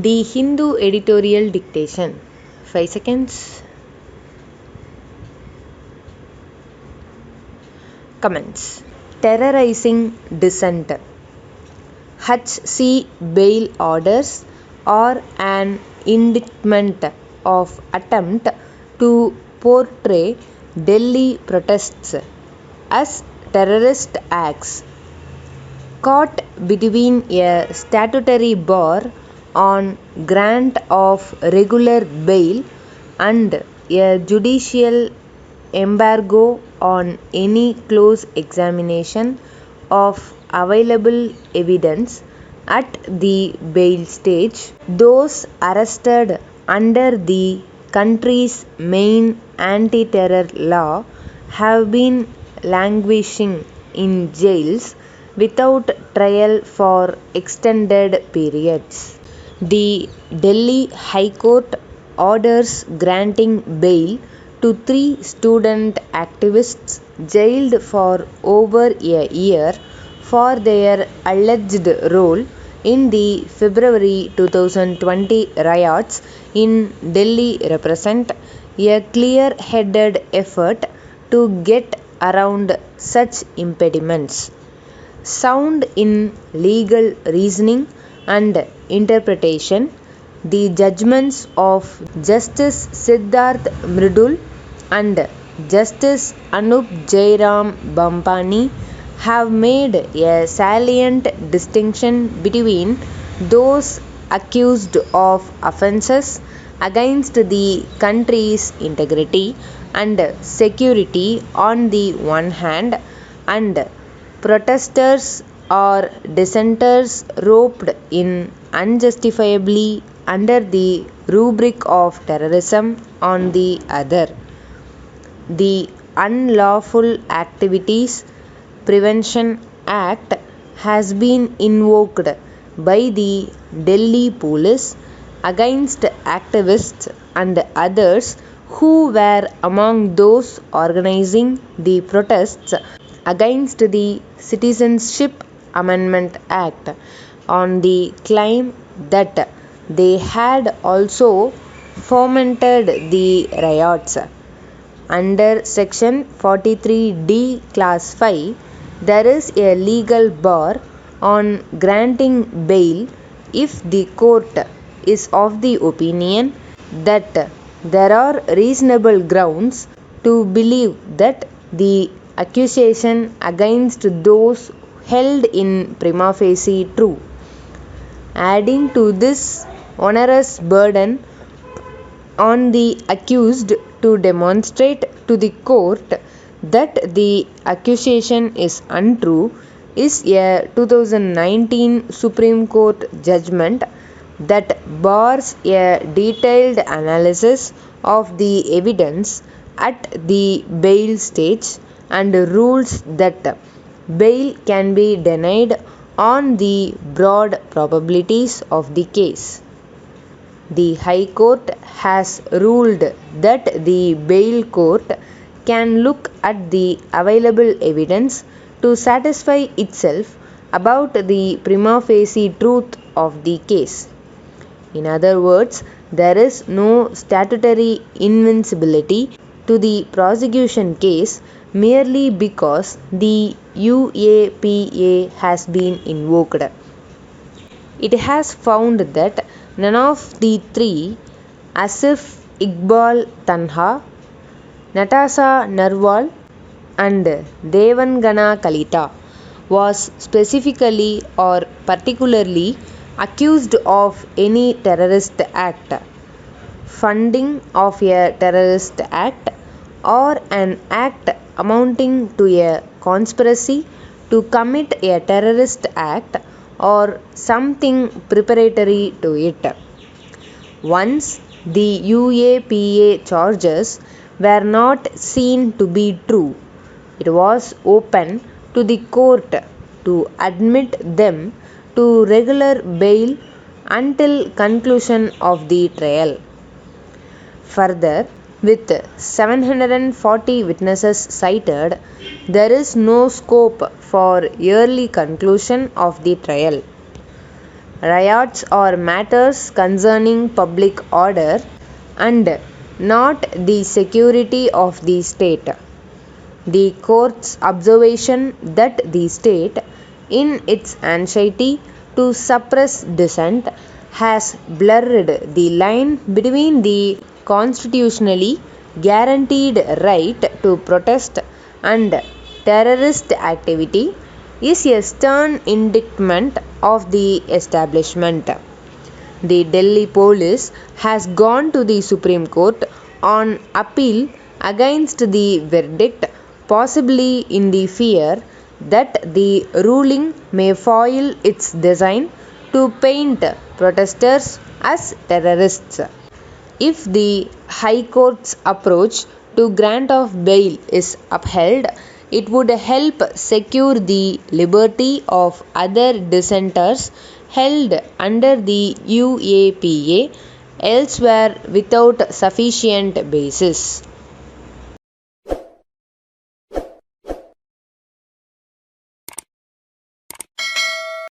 The Hindu editorial dictation. 5 seconds. Comments. Terrorizing dissent. H.C. bail orders are an indictment of attempt to portray Delhi protests as terrorist acts. Caught between a statutory bar on grant of regular bail and a judicial embargo on any close examination of available evidence at the bail stage, those arrested under the country's main anti-terror law have been languishing in jails without trial for extended periods. The Delhi High Court orders granting bail to 3 student activists jailed for over a year for their alleged role in the February 2020 riots in Delhi represent a clear-headed effort to get around such impediments. Sound in legal reasoning and interpretation, the judgments of Justice Siddharth Mridul and Justice Anup Jairam Bampani have made a salient distinction between those accused of offences against the country's integrity and security on the one hand, and protesters or dissenters roped in unjustifiably under the rubric of terrorism on the other. The Unlawful Activities Prevention Act has been invoked by the Delhi police against activists and others who were among those organizing the protests against the Citizenship Amendment Act on the claim that they had also fomented the riots. Under Section 43D Class 5, there is a legal bar on granting bail if the court is of the opinion that there are reasonable grounds to believe that the accusation against those held in prima facie true. Adding to this onerous burden on the accused to demonstrate to the court that the accusation is untrue is a 2019 Supreme Court judgment that bars a detailed analysis of the evidence at the bail stage and rules that bail can be denied on the broad probabilities of the case. The High Court has ruled that the bail court can look at the available evidence to satisfy itself about the prima facie truth of the case. In other words, there is no statutory invincibility to the prosecution case merely because the UAPA has been invoked. It has found that none of the 3, Asif Iqbal Tanha, Natasha Narwal and Devangana Kalita, was specifically or particularly accused of any terrorist act, funding of a terrorist act, or an act amounting to a conspiracy to commit a terrorist act or something preparatory to it. Once the UAPA charges were not seen to be true, it was open to the court to admit them to regular bail until conclusion of the trial. Further, with 740 witnesses cited, there is no scope for early conclusion of the trial. riots are matters concerning public order and not the security of the state. The court's observation that the state, in its anxiety to suppress dissent, has blurred the line between the constitutionally guaranteed right to protest and terrorist activity is a stern indictment of the establishment. The Delhi police has gone to the Supreme Court on appeal against the verdict, possibly in the fear that the ruling may foil its design to paint protesters as terrorists. If the High Court's approach to grant of bail is upheld, it would help secure the liberty of other dissenters held under the UAPA elsewhere without sufficient basis.